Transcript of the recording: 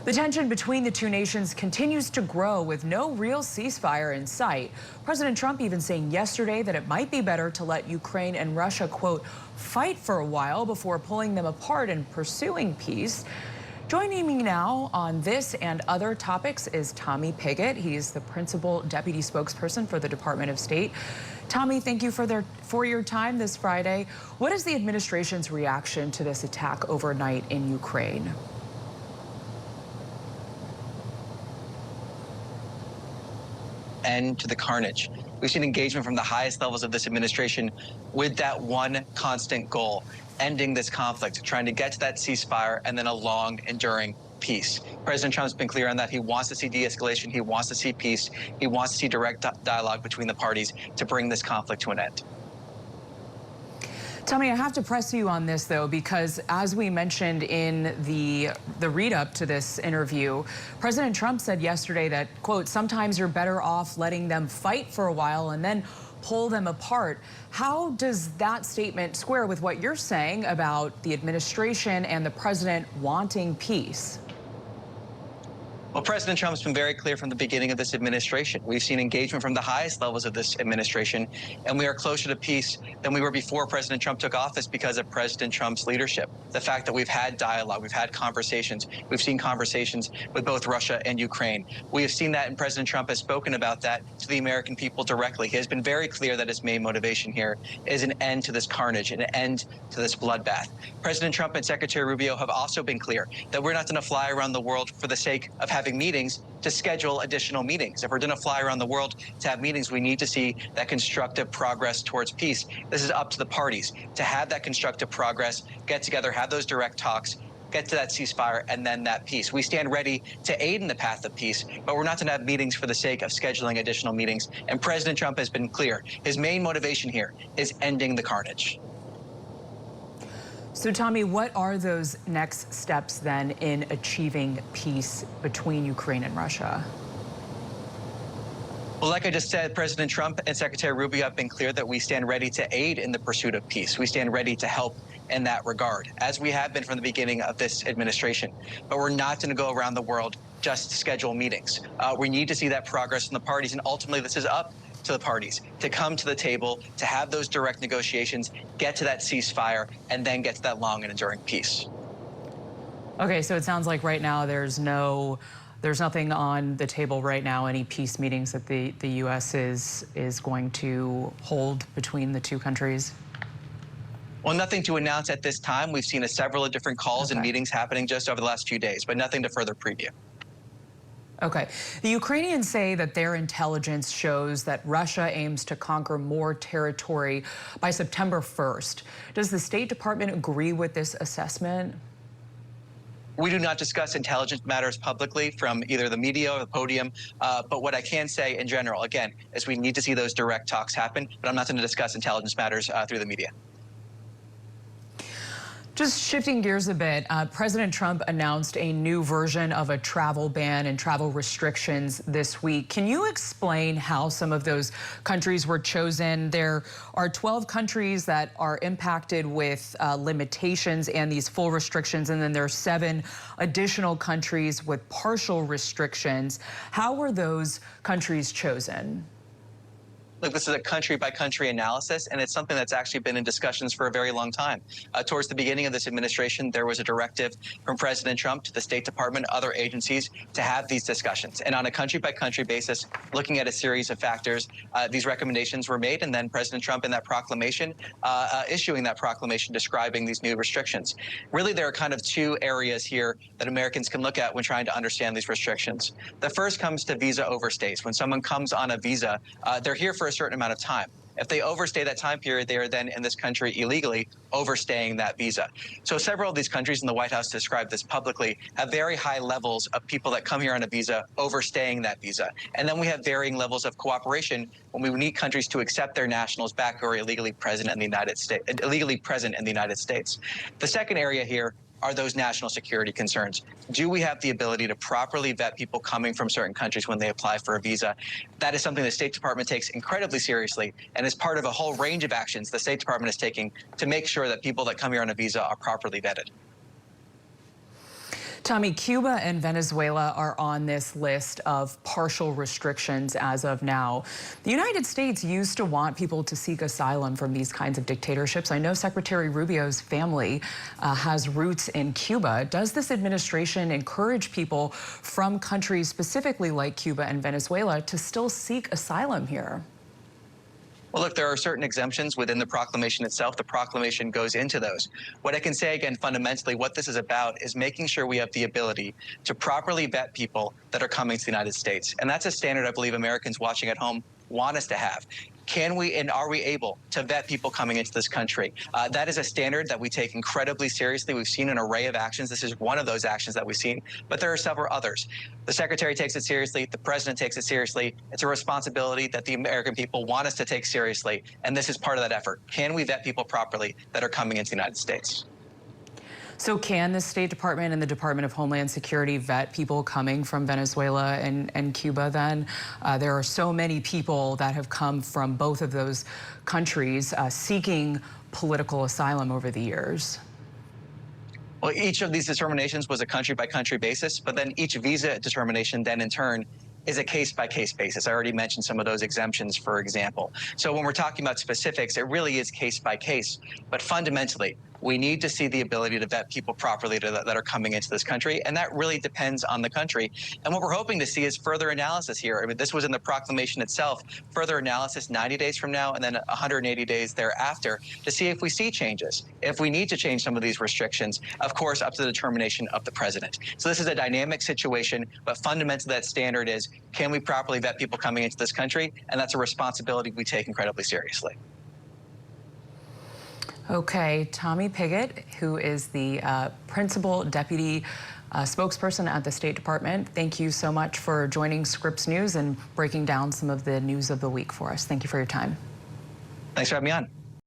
The tension between the two nations continues to grow with no real ceasefire in sight. President Trump even saying yesterday that it might be better to let Ukraine and Russia, quote, fight for a while before pulling them apart and pursuing peace. Joining me now on this and other topics is Tommy Pigott. He's the principal deputy spokesperson for the Department of State. Tommy, thank you for your time this Friday. What is the administration's reaction to this attack overnight in Ukraine? End to the carnage. We've seen engagement from the highest levels of this administration with that one constant goal, ending this conflict, trying to get to that ceasefire and then a long, enduring peace. President Trump's been clear on that. He wants to see de-escalation. He wants to see peace. He wants to see direct dialogue between the parties to bring this conflict to an end. Tommy, I have to press you on this, though, because as we mentioned in the lead-up to this interview, President Trump said yesterday that, quote, sometimes you're better off letting them fight for a while and then pull them apart. How does that statement square with what you're saying about the administration and the president wanting peace? Well, President Trump's been very clear from the beginning of this administration. We've seen engagement from the highest levels of this administration, and we are closer to peace than we were before President Trump took office because of President Trump's leadership. The fact that we've had dialogue, we've had conversations, we've seen conversations with both Russia and Ukraine. We have seen that, and President Trump has spoken about that to the American people directly. He has been very clear that his main motivation here is an end to this carnage, an end to this bloodbath. President Trump and Secretary Rubio have also been clear that we're not going to fly around the world for the sake of having meetings to schedule additional meetings. If we're going to fly around the world to have meetings, we need to see that constructive progress towards peace. This is up to the parties to have that constructive progress, get together, have those direct talks, get to that ceasefire, and then that peace. We stand ready to aid in the path of peace, but we're not going to have meetings for the sake of scheduling additional meetings. And President Trump has been clear. His main motivation here is ending the carnage. So, Tommy, what are those next steps then in achieving peace between Ukraine and Russia? Well, like I just said, President Trump and Secretary Rubio have been clear that we stand ready to aid in the pursuit of peace. We stand ready to help in that regard, as we have been from the beginning of this administration. But we're not going to go around the world just to schedule meetings. We need to see that progress from the parties, and ultimately this is up to the parties to come to the table, to have those direct negotiations, get to that ceasefire, and then get to that long and enduring peace. Okay, so it sounds like right now there's nothing on the table right now, any peace meetings that the U.S. is going to hold between the two countries? Well, nothing to announce at this time. We've seen several different calls and meetings happening just over the last few days, but nothing to further preview. Okay. The Ukrainians say that their intelligence shows that Russia aims to conquer more territory by September 1st. Does the State Department agree with this assessment? We do not discuss intelligence matters publicly from either the media or the podium, but what I can say in general, again, is we need to see those direct talks happen, but I'm not going to discuss intelligence matters through the media. Just shifting gears a bit, President Trump announced a new version of a travel ban and travel restrictions this week. Can you explain how some of those countries were chosen? There are 12 countries that are impacted with limitations and these full restrictions, and then there are 7 additional countries with partial restrictions. How were those countries chosen? Look, this is a country-by-country analysis, and it's something that's actually been in discussions for a very long time. Towards the beginning of this administration, there was a directive from President Trump to the State Department, other agencies, to have these discussions. And on a country-by-country basis, looking at a series of factors, these recommendations were made, and then President Trump in that proclamation, issuing that proclamation describing these new restrictions. Really, there are kind of 2 areas here that Americans can look at when trying to understand these restrictions. The first comes to visa overstays. When someone comes on a visa, they're here for a certain amount of time. If they overstay that time period, they are then in this country illegally overstaying that visa. So several of these countries, and the White House described this publicly, have very high levels of people that come here on a visa overstaying that visa. And then we have varying levels of cooperation when we need countries to accept their nationals back who are illegally present in the United States. The second area here are those national security concerns. Do we have the ability to properly vet people coming from certain countries when they apply for a visa? That is something the State Department takes incredibly seriously, and is part of a whole range of actions the State Department is taking to make sure that people that come here on a visa are properly vetted. Tommy, Cuba and Venezuela are on this list of partial restrictions as of now. The United States used to want people to seek asylum from these kinds of dictatorships. I know Secretary Rubio's family has roots in Cuba. Does this administration encourage people from countries specifically like Cuba and Venezuela to still seek asylum here? Well, look, there are certain exemptions within the proclamation itself. The proclamation goes into those. What I can say, again, fundamentally, what this is about is making sure we have the ability to properly vet people that are coming to the United States. And that's a standard I believe Americans watching at home want us to have. Can we and are we able to vet people coming into this country? That is a standard that we take incredibly seriously. We've seen an array of actions. This is one of those actions that we've seen, but there are several others. The Secretary takes it seriously. The President takes it seriously. It's a responsibility that the American people want us to take seriously, and this is part of that effort. Can we vet people properly that are coming into the United States? So can the State Department and the Department of Homeland Security vet people coming from Venezuela and Cuba then? There are so many people that have come from both of those countries seeking political asylum over the years. Well, each of these determinations was a country-by-country basis, but then each visa determination then in turn is a case-by-case basis. I already mentioned some of those exemptions, for example. So when we're talking about specifics, it really is case-by-case. But fundamentally, we need to see the ability to vet people properly that are coming into this country, and that really depends on the country. And what we're hoping to see is further analysis here. I mean, this was in the proclamation itself, further analysis 90 days from now and then 180 days thereafter to see if we see changes, if we need to change some of these restrictions, of course, up to the determination of the president. So this is a dynamic situation, but fundamentally that standard is, can we properly vet people coming into this country? And that's a responsibility we take incredibly seriously. Okay, Tommy Pigott, who is the principal deputy spokesperson at the State Department, thank you so much for joining Scripps News and breaking down some of the news of the week for us. Thank you for your time. Thanks for having me on.